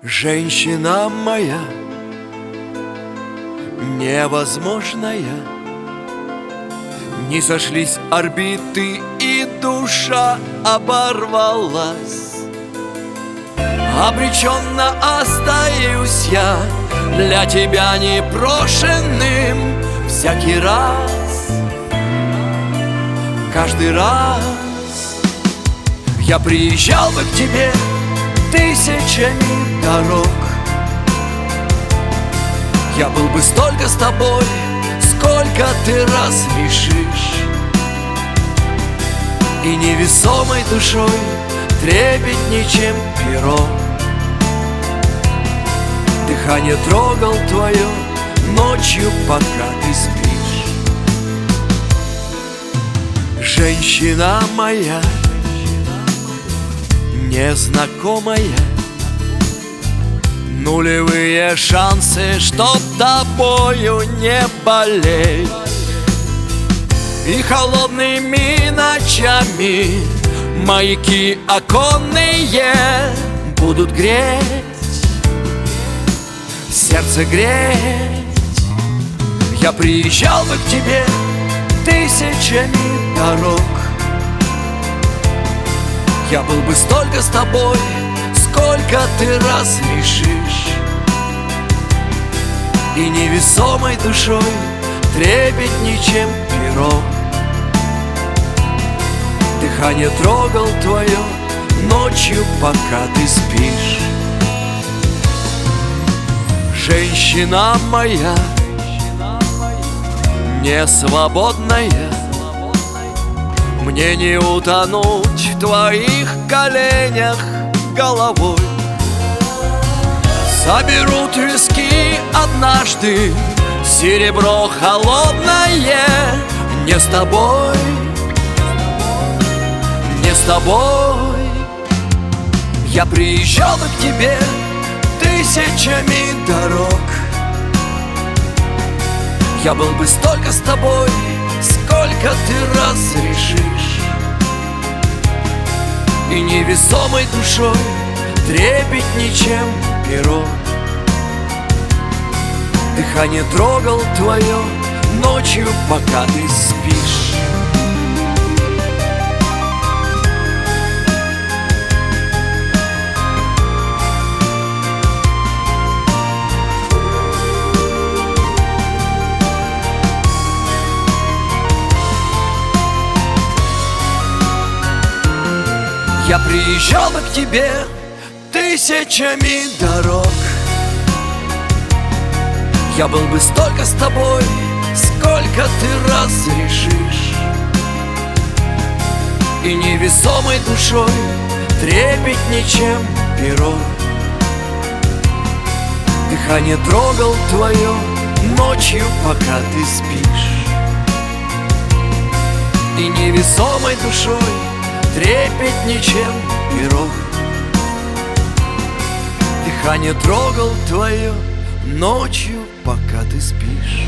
Женщина моя, невозможная, не сошлись орбиты, и душа оборвалась. Обреченно остаюсь я для тебя непрошенным всякий раз, каждый раз. Я приезжал бы к тебе тысячами дорог, я был бы столько с тобой, сколько ты раз решишь, и невесомой душой трепетней, чем перо. Дыхание трогал твое ночью, пока ты спишь. Женщина моя, незнакомая, нулевые шансы, чтоб тобою не болеть. И холодными ночами маяки оконные будут греть, сердце греть. Я приезжал бы к тебе тысячами дорог, я был бы столько с тобой, сколько ты раз решишь, и невесомой душой трепетней, чем перо. Дыхание трогал твое ночью, пока ты спишь. Женщина моя, не свободная, мне не утонуть в твоих коленях головой. Соберут виски однажды, серебро холодное. Не с тобой, не с тобой. Я приезжал бы к тебе тысячами дорог, я был бы столько с тобой, сколько ты раз решишь, и невесомой душой трепетней, чем перо. Дыхание трогал твое ночью, пока ты спишь. Я приезжал бы к тебе тысячами дорог, я был бы столько с тобой, сколько ты раз решишь, и невесомой душой трепетней, чем перо. Дыхание трогал твое ночью, пока ты спишь, и невесомой душой трепетней, чем перо. Дыхание трогал твое ночью, пока ты спишь.